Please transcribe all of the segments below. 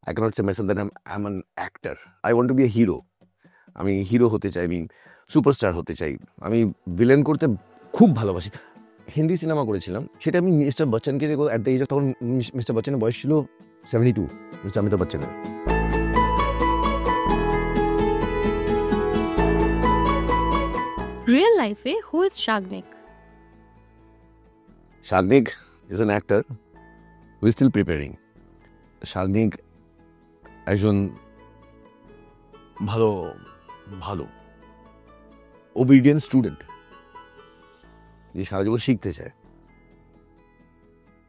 I cannot say myself that I'm an actor. I want to be a hero. আমি hero হতে চাই, আমি superstar হতে চাই, আমি ভিলেন করতে খুব ভালোবাসি। হিন্দি সিনেমা করেছিলাম, সেটা আমি মিস্টার বচ্চনকে অ্যাট দ্য এজ অফ, তখন মিস্টার বচ্চনের বয়স ছিল 72, মিস্টার অমিতাভ বচ্চনের। Real life, who is Shagnik? Shagnik is an actor who is still preparing. Shagnik একজন ভালো ভালো ওবিডিয়েন্ট স্টুডেন্ট, যে সারা জীবন শিখতে চায়।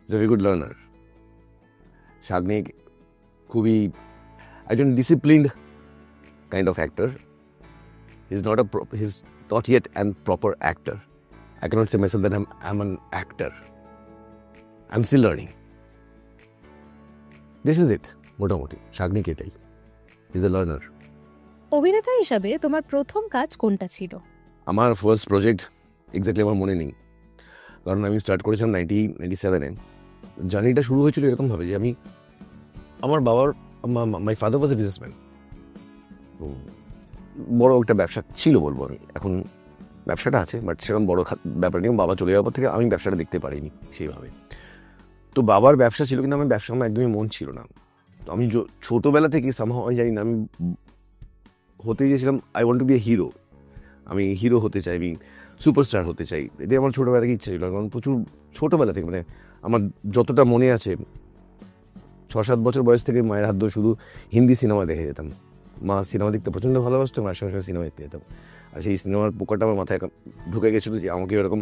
Is a very good learner. Shagnik খুবই একজন disciplined kind of actor. He's not yet an proper actor. I cannot say myself that I'm an actor. I'm still learning. This is it. মোটামুটি Shagnik এটাই। He's a learner. অভিনেতা হিসাবে তোমার প্রথম কাজ কোনটা ছিল? আমার ফার্স্ট প্রজেক্ট এক্স্যাক্টলি আমার মনে নেই, কারণ আমি স্টার্ট করেছিলাম 1997-এ। জার্নিটা শুরু হয়েছিল এরকমভাবে যে আমার বাবার, my father was a businessman. বড় একটা ব্যবসা ছিল বলবো আমি, এখন ব্যবসাটা আছে বাট সেরকম বড় ব্যাপার নেই। বাবা চলে যাওয়ার পর থেকে আমি ব্যবসাটা দেখতে পারিনি সেইভাবে। তো বাবার ব্যবসা ছিল, কিন্তু আমি ব্যবসা আমার একদমই মন ছিল না। তো আমি ছোটোবেলা থেকে সামহাও আমি জানি না, আমি হতে গিয়েছিলাম I want to be a hero. আমি হিরো হতে চাই, আমি সুপারস্টার হতে চাই, এটাই আমার ছোটোবেলা থেকে ইচ্ছা ছিল। কারণ প্রচুর ছোটোবেলা থেকে, মানে আমার যতটা মনে আছে 6-7 বছর বয়স থেকে মায়ের হাত ধরে শুধু হিন্দি সিনেমা দেখে যেতাম। মা সিনেমা দেখতে প্রচণ্ড ভালোবাসতো, মায়ের সঙ্গে সঙ্গে সিনেমা দেখতে যেতাম। আর সেই সিনেমার পোকাটা আমার মাথায় ঢুকে গেছিলো যে আমাকে এরকম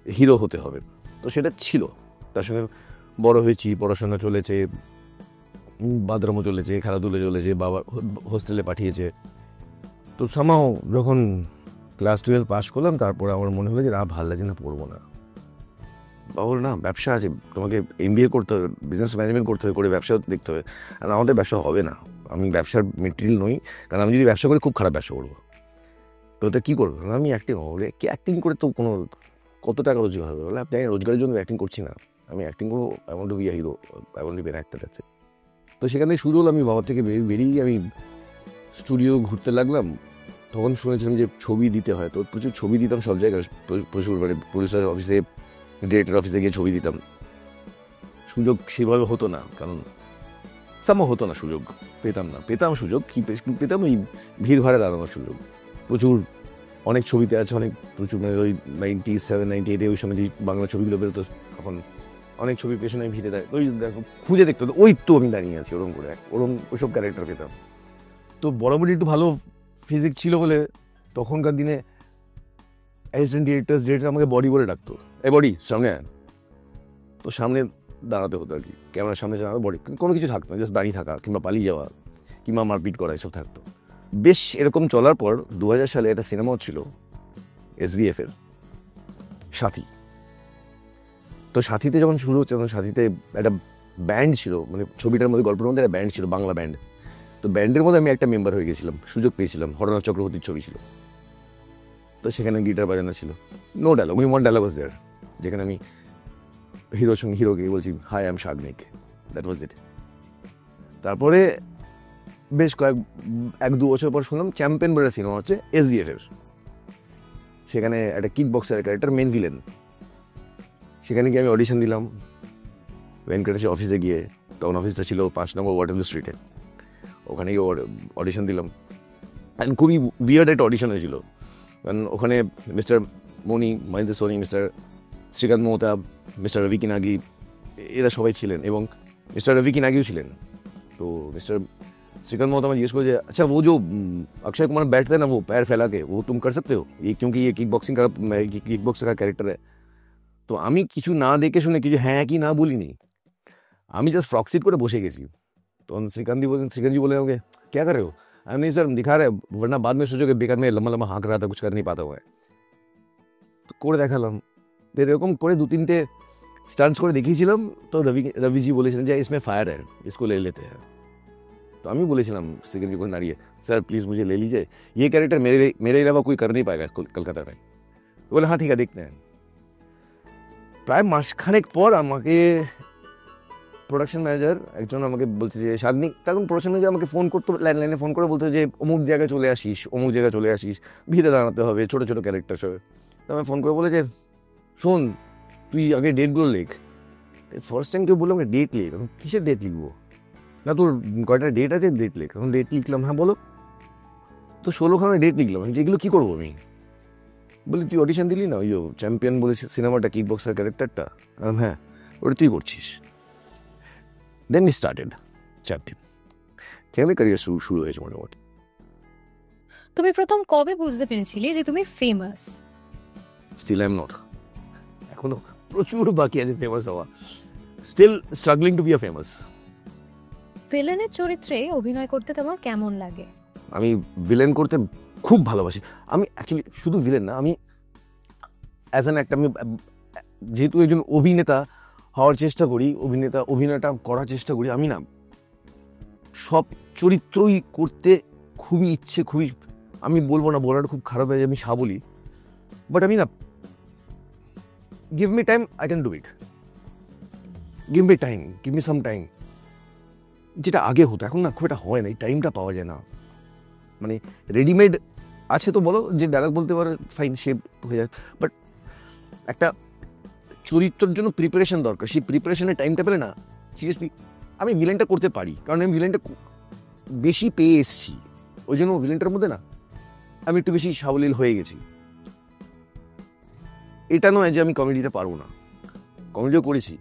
হিরো হতে হবে। তো সেটা ছিল, তার সঙ্গে বড় হয়েছি, পড়াশোনা চলেছে, বাথরুমও চলেছে, খেলাধুলো চলেছে, বাবা হোস্টেলে পাঠিয়েছে। তো সামাও যখন ক্লাস 12 পাস করলাম, তারপরে আমার মনে হলো যে ভালো লাগছে না, পড়বো না। বাবা না, ব্যবসা আছে, তোমাকে MBA করতে হবে, বিজনেস ম্যানেজমেন্ট করতে হবে, করে ব্যবসা দেখতে হবে। আর আমাদের ব্যবসা হবে না, আমি ব্যবসার মেটেরিয়াল নই। কারণ আমি যদি ব্যবসা করি খুব খারাপ ব্যবসা করবো। তো ওটা কী করবো? আমি অ্যাক্টিং হবো। অ্যাক্টিং করে তো কত টাকা রোজগার হবে? বলে আপনি রোজগারের জন্য অ্যাক্টিং করছি না, আমি অ্যাক্টিং করবো, I want to be a hero, I want to be an actor, that's it. তো সেখানে শুরু হলো, আমি বাবা থেকে বেরিয়ে আমি স্টুডিও ঘুরতে লাগলাম। তখন শুনেছিলাম যে ছবি দিতে হয়, তো প্রচুর ছবি দিতাম সব জায়গায়, প্রচুর, মানে প্রডিউসার অফিসে, ডিরেক্টর অফিসে গিয়ে ছবি দিতাম। সুযোগ সেভাবে হতো না, কারণ হতো না, সুযোগ পেতাম সুযোগ কি পেতাম, ওই ভিড় ভাড়ে দাঁড়ানোর সুযোগ। প্রচুর অনেক ছবিতে আছে, প্রচুর, মানে ওই 97-98 ওই সময় যে বাংলা ছবিগুলো বেরোতো, তখন অনেক ছবির পেছনে আমি ভিড়ে দাঁড়িয়ে, ওই দেখো খুঁজে দেখতো, ওই তো আমি দাঁড়িয়ে আছি, ওরকম ওইসব ক্যারেক্টার পেতাম। তো বরাবরই একটু ভালো ফিজিক্স ছিল বলে তখনকার দিনে অ্যাসিস্ট্যান্ট ডিরেক্টর আমাকে বডি বলে ডাকতো, এই বডি সামনে আয়। তো সামনে দাঁড়াতে হতো আর কি, ক্যামেরার সামনে দাঁড়াতে, বডি কোনো কিছু থাকতো না, জাস্ট দাঁড়িয়ে থাকা কিংবা পালিয়ে যাওয়া কিংবা মারপিট করা, এসব থাকতো। বেশ এরকম চলার পর 2000 সালে একটা সিনেমা হচ্ছিল SDF-এর, সাথী। তো সাথীতে যখন শুরু হচ্ছে, তখন সাথীতে একটা ব্যান্ড ছিল, মানে ছবিটার মধ্যে, গল্পের মধ্যে একটা ব্যান্ড ছিল, বাংলা ব্যান্ড। তো ব্যান্ডের মধ্যে আমি একটা মেম্বার হয়ে গেছিলাম, সুযোগ পেয়েছিলাম। হরনাথ চক্রবর্তীর ছবি ছিল, তো সেখানে গিটার বাজানো ছিল, নো ডায়লগ, ওই ওয়ান ডায়লগ ওয়াজ দেয়ার, যেখানে আমি হিরোর সঙ্গে হিরোকে বলছি, hi I am Shagnik, that was it. তারপরে বেশ 1-2 বছর পর শুনলাম চ্যাম্পিয়ন বলে সিনেমা হচ্ছে SDF-এর, সেখানে একটা kick boxer character, main villain. সেখানে গিয়ে আমি অডিশন দিলাম ভেঙ্কটেশের অফিসে গিয়ে, তখন অফিসটা ছিল 5 নম্বর ওয়াটারলু স্ট্রিটে। ওখানে গিয়ে অডিশন দিলাম, অ্যান্ড খুবই বিয়ার্ড একটা অডিশন হয়েছিল। কারণ ওখানে mister Mani, Mahendra Soni, mister Srikanth Mohtab, mister Ravi Kinagi, এরা সবাই ছিলেন, এবং মিস্টার রবি কিনাগিও ছিলেন। তো মিস্টার श्रीकांत मोहता मैं जिज्ञेस को, अच्छा वो जो अक्षय कुमार बैठते हैं ना, वो पैर फैला के, वो तुम कर सकते हो ये, क्योंकि ये किक बॉक्सर का कैरेक्टर है। तो আমি কিছু না দেখে শুনে কিছু হ্যাঁ কি না বলিনি, আমি জাস্ট ফ্রকসিট করে বসে গেছি। তখন श्रीकांत जी बोले होंगे क्या कर रहे हो? আমি नहीं सर दिखा रहे, वरना बाद में सोचोगे बेकार में लम्बा लम्बा हाँक रहा था, कुछ कर नहीं पाता हुआ है। তো করে দেখালাম, এরকম করে 2-3টে স্টান্টস করে দেখিয়েছিলাম। তো রবিজি বলেছিলেন যে इसमें फायर है, इसको ले लेते हैं। तो আমি বলেছিলাম श्रीकांत जी को दाঁড়িয়ে, স্যার প্লিজ मुझे ले लीजिए, ये कैरेक्टर मेरे अलावा कोई कर नहीं पाएगा कलकाता में। बोले हाँ ठीक है देखते हैं। প্রায় মাসখানেক পর আমাকে প্রোডাকশন ম্যানেজার একজন আমাকে বলছে যে শাগনিক, তখন প্রোডাকশন ম্যানেজার আমাকে ফোন করতো, ল্যান্ডলাইনে ফোন করে বলতো যে অমুক জায়গায় চলে আসিস, অমুক জায়গায় চলে আসিস, ভিড়ে দাঁড়াতে হবে, ছোটো ছোটো ক্যারেক্টার সবে। তো আমি ফোন করে বলে যে শোন তুই আগে ডেটগুলো লেখ। ফার্স্ট টাইম কেউ বললাম ডেট লেখ, কিসের ডেট লিখবো, না তোর কয়টা ডেট আছে ডেট লেখ। তখন ডেট লিখলাম, হ্যাঁ বলো। তো 16খানা ডেট লিখলাম, যেগুলো কী করবো আমি, বলি তুই অডিশন দিলি না ওই চ্যাম্পিয়ন বলে সিনেমাটা, কিক বক্সার ক্যারেক্টারটা, হ্যাঁ ওটা তুই করছিস। দেন স্টার্টেড চ্যাম্পিয়ন, সেখানে ক্যারিয়ার শুরু হয়েছে মোটামুটি। তুমি প্রথম কবে বুঝতে পেরেছিলে যে তুমি famous? Still I am not, এখনো প্রচুর বাকি আছে ফেমাস হওয়া, still struggling to be a famous. ভিলেনের চরিত্রে অভিনয় করতে তোমার কেমন লাগে? আমি ভিলেন করতে খুব ভালোবাসি। আমি অ্যাকচুয়ালি শুধু ভিলেন না, আমি অ্যাজ অ্যান একটা, আমি যেহেতু একজন অভিনেতা হওয়ার চেষ্টা করি, অভিনয়টা করার চেষ্টা করি, আমি না সব চরিত্রই করতে খুবই ইচ্ছে, খুবই, আমি বলবো না, বলাটা খুব খারাপ হয়ে যায়, আমি সাবলি, বাট আমি না, give me time I can do it, give me time, give me some time. যেটা আগে হতো, এখন না খুব একটা হয় না, এই টাইমটা পাওয়া যায় না। মানে রেডিমেড আছে তো বলো, যে ডায়লগ বলতে পারে ফাইন, শেপ হয়ে যায়, বাট একটা চরিত্রের জন্য প্রিপারেশন দরকার, সেই প্রিপারেশনের টাইমটা পেলে না, সিরিয়াসলি আমি ভিলেনটা করতে পারি, কারণ আমি ভিলেনটা বেশি পেয়ে এসেছি, ওই জন্য ভিলেনটার মধ্যে না আমি একটু বেশি সাবলীল হয়ে গেছি। এটা নয় যে আমি কমেডিতে পারবো না, কমেডিও করেছি,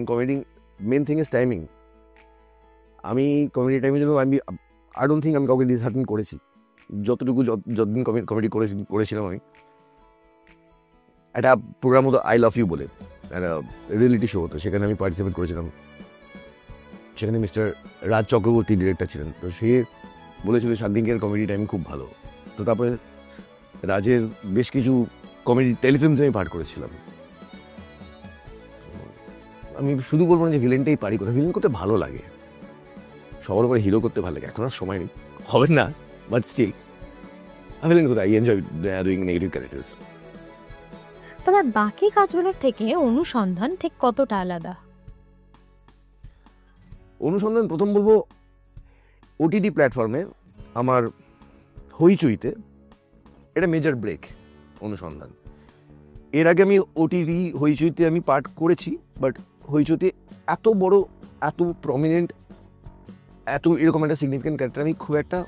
comedy main thing is timing. আমি কমেডি টাইমের জন্য আই ডোন্ট থিঙ্ক আমি কাউকে ডিসহার্টেন করেছি, যতদিন কমেডি করেছিলাম। আমি একটা প্রোগ্রাম হতো আই লাভ ইউ বলে, একটা রিয়েলিটি শো হতো, সেখানে আমি পার্টিসিপেট করেছিলাম। সেখানে মিস্টার রাজ চক্রবর্তী ডিরেক্টর ছিলেন, তো সে বলেছিল শাগনিকের কমেডি টাইম খুব ভালো। তো তারপরে রাজের বেশ কিছু কমেডি টেলিফিল্মস আমি পাঠ করেছিলাম। আমি শুধু বলবো না যে ভিলেনটাই পারি করতে, ভিলেন করতে ভালো লাগে, সবার উপরে হিরো করতে ভালো লাগে, এখন আর সময় নেই, হবে না, বাট স্টিল ভিলেন করতে I enjoy doing negative characters. তোমার বাকি কাজগুলোর থেকে অনুসন্ধান ঠিক কতটা আলাদা? অনুসন্ধান প্রথম বলবো ওটিটি প্ল্যাটফর্মে আমার হইচইতে এটা মেজর ব্রেক অনুসন্ধান। এর আগে আমি ওটিটি হইচইতে আমি পাঠ করেছি, বাট হইচইতে এত বড়, এত প্রমিনেন্ট, এত এরকম একটা সিগনিফিকেন্ট ক্যারেক্টার আমি খুব একটা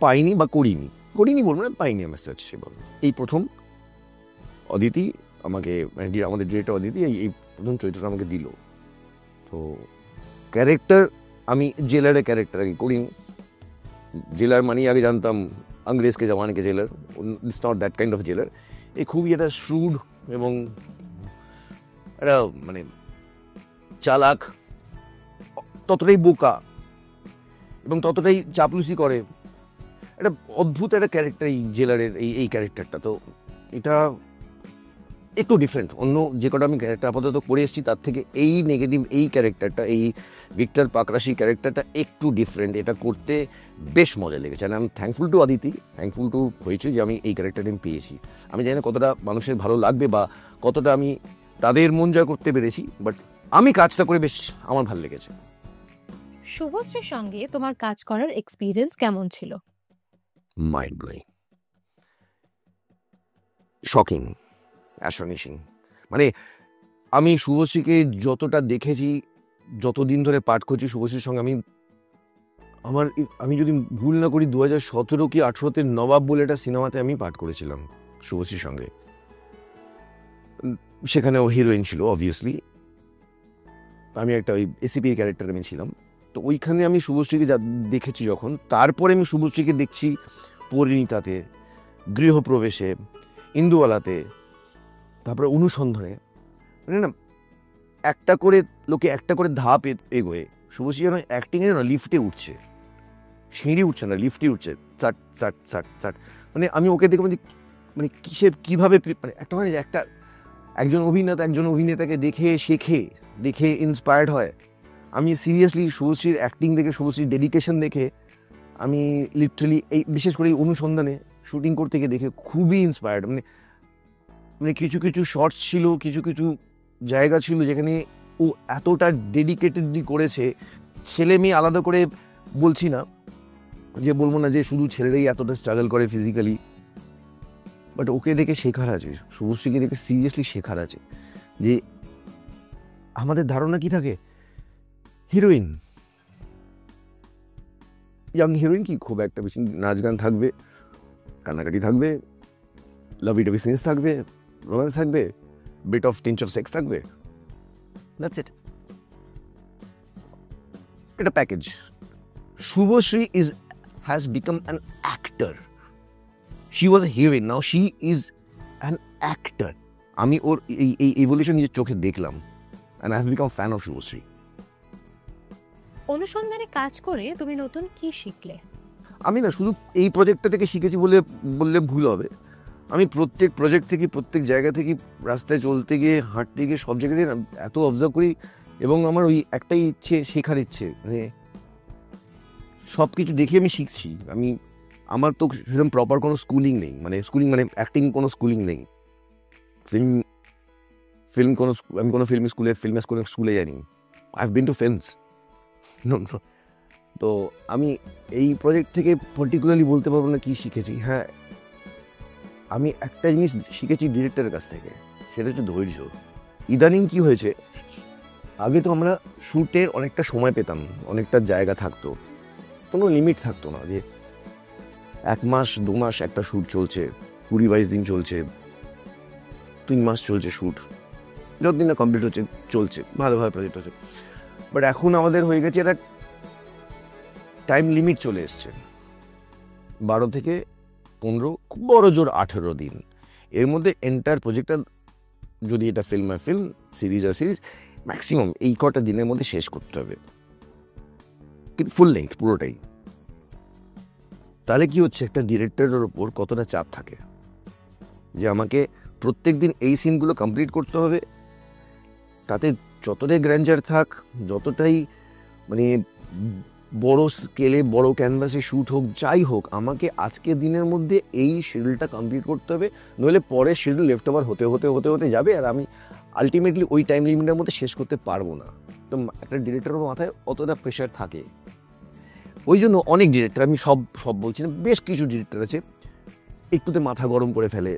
পাইনি, বা করিনি বলবো না, পাইনি আমার সাথে। এই প্রথম অদিতি আমাকে, আমাদের ডিরেক্টর অদিতি এই প্রথম চরিত্রটা আমাকে দিল। তো ক্যারেক্টার, আমি জেলারের ক্যারেক্টার আগে করিনি। জেলার মানে আগে জানতাম আংরেজকে জমানকে জেলার, it's not that kind of জেলার। এই খুবই একটা শ্রুড এবং একটা মানে চালাক, ততটাই বোকা এবং ততটাই চাপলুসি করে, একটা অদ্ভুত একটা ক্যারেক্টার এই জেলারের, এই ক্যারেক্টারটা। তো এটা একটু ডিফারেন্ট, অন্য যে কটা আমি ক্যারেক্টার আপাতত করে এসেছি তার থেকে এই নেগেটিভ এই ক্যারেক্টারটা, এই ভিক্টর পাকরাশি ক্যারেক্টারটা একটু ডিফারেন্ট। এটা করতে বেশ মজা লেগেছে, আর আমি thankful to Aditi, thankful to হয়েছে যে আমি এই ক্যারেক্টারটা আমি পেয়েছি। আমি জানি না কতটা মানুষের ভালো লাগবে বা কতটা আমি তাদের মন জয় করতে পেরেছি, বাট আমি কাজটা করে বেশ আমার ভালো লেগেছে। শুভশ্রীর সঙ্গে তোমার কাজ করার এক্সপিরিয়েন্স কেমন ছিল? Mind blowing, shocking, astonishing. মানে আমি শুভশ্রীকে যতটা দেখেছি, যতদিন ধরে পাঠ করছি শুভশ্রীর সঙ্গে, আমি যদি ভুল না করি 2017 কি 2018-তে নবাব বলে একটা সিনেমাতে আমি পাঠ করেছিলাম শুভশ্রীর সঙ্গে। সেখানে ও হিরোইন ছিল অবভিয়াসলি, আমি একটা ওই এসিপির ক্যারেক্টার আমি ছিলাম। তো ওইখানে আমি শুভশ্রীকে দেখেছি যখন, তারপরে আমি শুভশ্রীকে দেখছি পরিণীতাতে, গৃহপ্রবেশে, ইন্দুওয়ালাতে, তারপরে অনুসন্ধানে। মানে না একটা করে লোকে একটা করে ধাপ এগোয়ে, শুভশ্রী যেন অ্যাক্টিংয়ে যেন লিফটে উঠছে, সিঁড়ি উঠছে না, লিফটে উঠছে, চাট চাট চাট চাট। মানে আমি ওকে দেখে মানে কীভাবে মানে একটা মানে একজন অভিনেতাকে দেখে শেখে, দেখে ইন্সপায়ার্ড হয়। আমি সিরিয়াসলি শুভশ্রীর অ্যাক্টিং দেখে, শুভশ্রীর ডেডিকেশন দেখে, আমি লিটারালি এই বিশেষ করে এই অনুসন্ধানে শুটিং করতে গিয়ে দেখে খুবই ইন্সপায়ার্ড। মানে কিছু কিছু শর্টস ছিল, কিছু কিছু জায়গা ছিল যেখানে ও এতটা ডেডিকেটেডলি করেছে, ছেলে মেয়ে আলাদা করে বলছি না, যে বলবো না যে শুধু ছেলেরাই এতটা স্ট্রাগল করে ফিজিক্যালি, বাট ওকে দেখে শেখার আছে, শুভশ্রীকে দেখে সিরিয়াসলি শেখার আছে। যে আমাদের ধারণা কি থাকে, হিরোইন, ইয়াং হিরোইন কি খুব একটা বেশি নাচ গান থাকবে, কান্নাকাটি থাকবে, লাভি টাভি সিনস থাকবে, রোম্যান্স থাকবে, বিট অফ টিঞ্চ অফ সেক্স থাকবে, দ্যাটস ইট, এটা package. Subhashree has become an actor. She was a heroine, now she is an actor. আমি ওর এই ইভলিউশন নিজের চোখে দেখলাম, and I have become fan of Subhashree. অনুসন্ধানে কাজ করে তুমি নতুন কি শিখলে? আমি না শুধু এই প্রজেক্টটা থেকে শিখেছি বললে ভুল হবে, আমি প্রত্যেক প্রজেক্ট থেকে, প্রত্যেক জায়গা থেকে, রাস্তায় চলতে গিয়ে, হাঁটতে গিয়ে, সব জায়গা থেকে এত অবজার্ভ করি, এবং আমার ওই একটাই ইচ্ছে, শেখার ইচ্ছে, মানে সব কিছু দেখে আমি শিখছি। আমার তো সেরকম প্রপার কোনো স্কুলিং নেই, মানে স্কুলিং মানে অ্যাক্টিং কোনো স্কুলিং নেই, ফিল্ম কোনো, আমি কোনো ফিল্ম স্কুলে যাইনি, I have been to films. তো আমি এই প্রজেক্ট থেকে পার্টিকুলারলি বলতে পারবো না কি শিখেছি। হ্যাঁ, আমি একটা জিনিস শিখেছি ডিরেক্টরের কাছ থেকে, সেটা হচ্ছে ধৈর্য। ইদানিং কি হয়েছে, আগে তো আমরা শ্যুটের অনেকটা সময় পেতাম, অনেকটা জায়গা থাকতো, কোনো লিমিট থাকতো না, যে 1 মাস 2 মাস একটা শ্যুট চলছে, 20-22 দিন চলছে, 3 মাস চলছে শ্যুট, যতদিন না কমপ্লিট হচ্ছে চলছে, ভালোভাবে প্রজেক্ট হচ্ছে। বাট এখন আমাদের হয়ে গেছে একটা টাইম লিমিট চলে এসছে, 12 থেকে 15, খুব বড় জোর 18 দিন। এর মধ্যে এন্টায়ার প্রজেক্টটা, যদি এটা ফিল্ম আর ফিল্ম, সিরিজ আর সিরিজ, ম্যাক্সিমাম এই কটা দিনের মধ্যে শেষ করতে হবে, কিন্তু ফুল লেন্থ পুরোটাই। তাহলে কি হচ্ছে, একটা ডিরেক্টরের ওপর কতটা চাপ থাকে, যে আমাকে প্রত্যেক দিন এই সিনগুলো কমপ্লিট করতে হবে, তাতে যতটাই গ্র্যান্ডার থাক, যতটাই মানে বড় স্কেলে, বড় ক্যানভাসে শ্যুট হোক, যাই হোক, আমাকে আজকের দিনের মধ্যে এই শিডিউলটা কমপ্লিট করতে হবে, নইলে পরের শিডিউল লেফট ওভার হতে হতে হতে হতে যাবে, আর আমি আলটিমেটলি ওই টাইম লিমিটের মধ্যে শেষ করতে পারবো না। তো একটা ডিরেক্টরের মাথায় অতটা প্রেশার থাকে। ওই জন্য অনেক ডিরেক্টর, আমি সব বলছি না, বেশ কিছু ডিরেক্টর আছে একটুতে মাথা গরম করে ফেলে,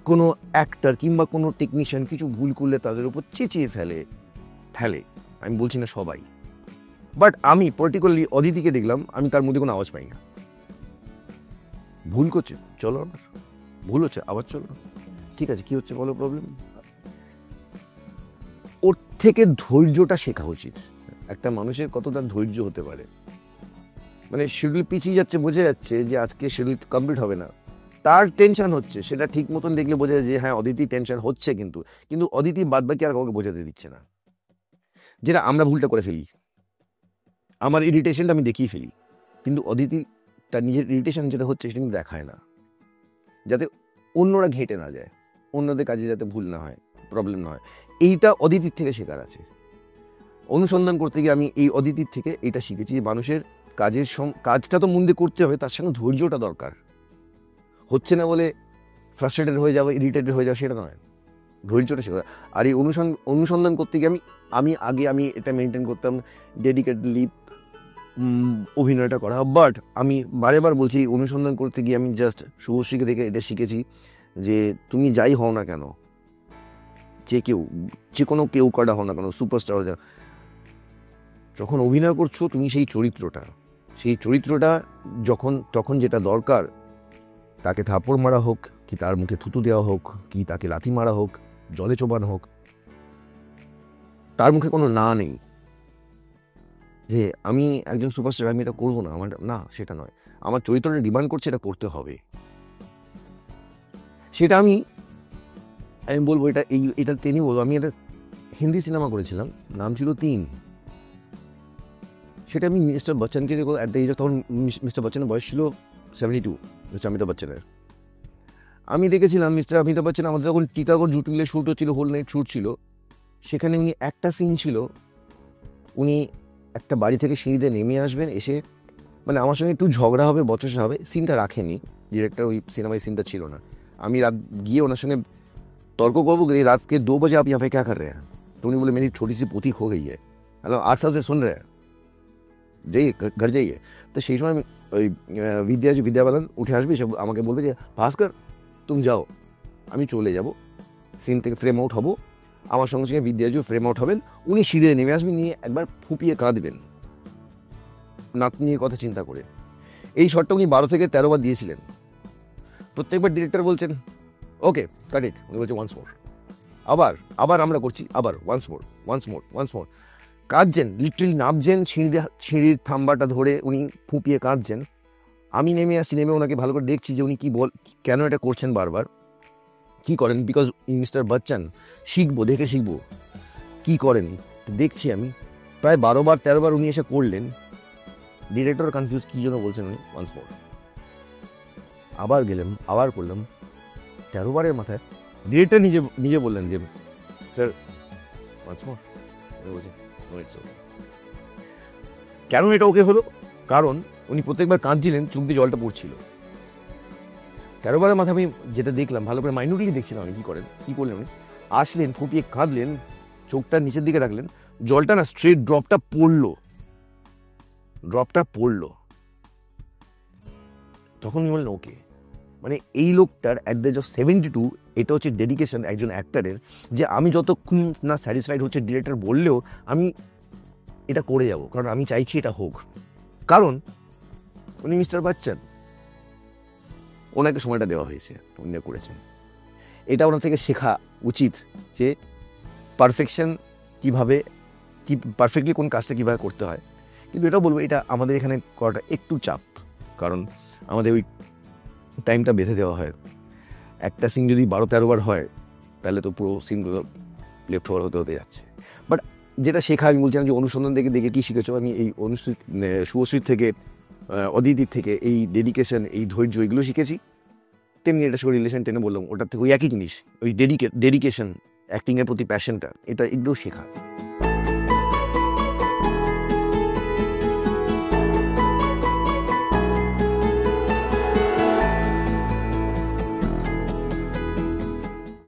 কোনো অ্যাক্টর কিংবা কোনো টেকনিশিয়ান কিছু ভুল করলে তাদের উপর চেঁচিয়ে ফেলে। আমি বলছি না সবাই, বাট আমি পার্টিকুলারলি অদিতিকে দেখলাম, আমি তার মধ্যে কোনো আওয়াজ পাই না। ভুল করছে, চলো আবার, ভুল হচ্ছে আবার চলো, ঠিক আছে, কি হচ্ছে বলো, প্রবলেম। ওর থেকে ধৈর্যটা শেখা উচিত, একটা মানুষের কতটা ধৈর্য হতে পারে। মানে শিডিউল পিছিয়ে যাচ্ছে, বোঝা যাচ্ছে যে আজকে শিডিউল কমপ্লিট হবে না, তার টেনশন হচ্ছে, সেটা ঠিক মতন দেখলে বোঝা যায় যে হ্যাঁ অদিতি টেনশন হচ্ছে, কিন্তু অদিতি বাদ বাকি আর কাউকে বোঝাতে দিচ্ছে না, যেটা আমরা ভুলটা করে ফেলি। আমার ইরিটেশনটা আমি দেখিয়ে ফেলি, কিন্তু অদিতি তার নিজের ইরিটেশন যেটা হচ্ছে সেটা কিন্তু দেখায় না, যাতে অন্যরা ঘেঁটে না যায়, অন্যদের কাজে যাতে ভুল না হয়, প্রবলেম না হয়। এইটা অদিতির থেকে শেখার আছে। অনুসন্ধান করতে গিয়ে আমি এই অদিতির থেকে এটা শিখেছি, যে মানুষের কাজটা তো মন দিয়ে করতে হবে, তার সঙ্গে ধৈর্যটা দরকার। হচ্ছে না বলে ফ্রাস্ট্রেটেড হয়ে যাবে, ইরিটেটেড হয়ে যাবে, সেটা নয়, ধৈর্যটা শেখা। আর এই অনুসন্ধান করতে গিয়ে আমি এটা মেনটেন করতাম, ডেডিকেটেডলি অভিনয়টা করা। বাট আমি বারেবার বলছি, অনুসন্ধান করতে গিয়ে আমি জাস্ট শুভশ্রীকে দেখে এটা শিখেছি, যে তুমি যাই হও না কেন, যে কোনো কেউ কাটা হও না কেন, সুপারস্টার হও, যখন অভিনয় করছো তুমি সেই চরিত্রটা তখন যেটা দরকার, তাকে থাপড় মারা হোক, কি তার মুখে থুতু দেওয়া হোক, কি তাকে লাথি মারা হোক, জলে চোবানো হোক, তার মুখে কোনো না নেই যে আমি একজন সুপারস্টার, আমি এটা করবো না, না সেটা নয়, আমার চরিত্রটা ডিমান্ড করছে, এটা করতে হবে। সেটা আমি বলবো, এটা তিনি বলবো। আমি একটা হিন্দি সিনেমা করেছিলাম, নাম ছিল 3। সেটা আমি মিস্টার বচ্চনকে অ্যাট দ্য এজ অফ, তখন মিস্টার বচ্চনের বয়স ছিল 72, মিস্টার অমিতাভ বচ্চনের। আমি দেখেছিলাম মিস্টার অমিতাভ বচ্চন, আমাদের তখন টিটাগড় জুট মিলে শ্যুট হচ্ছিল, হোল নাইট শ্যুট ছিল। সেখানে উনি একটা সিন ছিল, উনি একটা বাড়ি থেকে সিঁড়িতে নেমে আসবেন, এসে মানে আমার সঙ্গে একটু ঝগড়া হবে, বচসা হবে, সিনটা রাখেনি ডিরেক্টর, ওই সিনেমায় সিনটা ছিল না। আমি রাত গিয়ে ওনার সঙ্গে তর্ক করবো, রাত কে 2 बजे आप यहाँ पे क्या कर रहे हैं, तो उन्हें बोले मेरी छोटी सी पोती खो गई है, হ্যালো 8 साल से सुन रहे हैं, যাইয়ে ঘর যাইয়ে। তো সেই সময় ওই বিদ্যা বালান উঠে আসবে, সে আমাকে বলবে যে ভাস্কর তুমি যাও, আমি চলে যাব, সিন থেকে ফ্রেম আউট হব, আমার সঙ্গে সঙ্গে বিদ্যাজু ফ্রেম আউট হবেন, উনি সিঁড়ে নেমে আসবেন, নিয়ে একবার ফুপিয়ে কাঁদবেন নাতনির কথা চিন্তা করে। এই শটটা উনি 12 থেকে 13 বার দিয়েছিলেন। প্রত্যেকবার ডিরেক্টর বলছেন ওকে কাট ইট, উনি বলছে ওয়ান্স মোর, আবার আমরা করছি, আবার ওয়ান্স মোর। কাঁদছেন, লিটারালি নামছেন, সিঁড়ির থাম্বাটা ধরে উনি ফুপিয়ে কাঁদছেন। আমি নেমে আসছি, নেমে ওনাকে ভালো করে দেখছি যে উনি কেন এটা করছেন বারবার, কি করেন, বিকজ মিস্টার বচ্চন দেখে শিখবো কি করেন। তো দেখছি আমি প্রায় 12 বার 13 বার উনি এসে করলেন। ডিরেক্টর কনফিউজ কি জন্য বলছেন উনি ওয়ান্স মোর। আবার গেলাম, আবার করলাম, 13 বারের মাথায় ডিরেক্টর নিজে বললেন যে স্যার ওয়ান্স মোর। বলছে কেন এটা ওকে হলো, কারণ উনি প্রত্যেকবার কাঁদছিলেন, চোখ দিয়ে জলটা পড়ছিল। 13 বারের মাথায় আমি যেটা দেখলাম, ভালো করে মাইন্যুটলি দেখছিলাম আমি কি করলেন উনি। আসলেন, ফুপিয়ে কাঁদলেন, চোখটা নিচের দিকে রাখলেন, জলটা না স্ট্রেট ড্রপটা পড়লো। তখন উনি বললেন ওকে, মানে এই লোকটার অ্যাট দ্য এজ অফ 72 এটা হচ্ছে ডেডিকেশন একজন অ্যাক্টারের, যে আমি যতক্ষণ না স্যাটিসফাইড হচ্ছে ডিরেক্টর বললেও আমি এটা করে যাব, কারণ আমি চাইছি এটা হোক। কারণ উনি মিস্টার বচ্চন, ওনাকে সময়টা দেওয়া হয়েছে, উনি করেছেন। এটা ওনার থেকে শেখা উচিত যে পারফেকশন পারফেক্টলি কোন কাজটা কীভাবে করতে হয়। কিন্তু এটাও বলবো এটা আমাদের এখানে করাটা একটু চাপ, কারণ আমাদের ওই টাইমটা বেঁধে দেওয়া হয়। একটা সিন যদি 12-13 বার হয় তাহলে তো পুরো সিনগুলো লেফট ওভার হতে যাচ্ছে। বাট যেটা শেখা, আমি বলছিলাম যে অনুসন্ধান দেখে কী শিখেছো, আমি এই শুভশ্রীর থেকে, অদিতির থেকে এই ডেডিকেশন, এই ধৈর্য, এগুলো শিখেছি। তেমনি এটা সঙ্গে রিলেশন টেনে বললাম, ওটার থেকে ওই একই জিনিস, ওই ডেডিকেশন, অ্যাক্টিংয়ের প্রতি প্যাশনটা, এগুলো শেখা।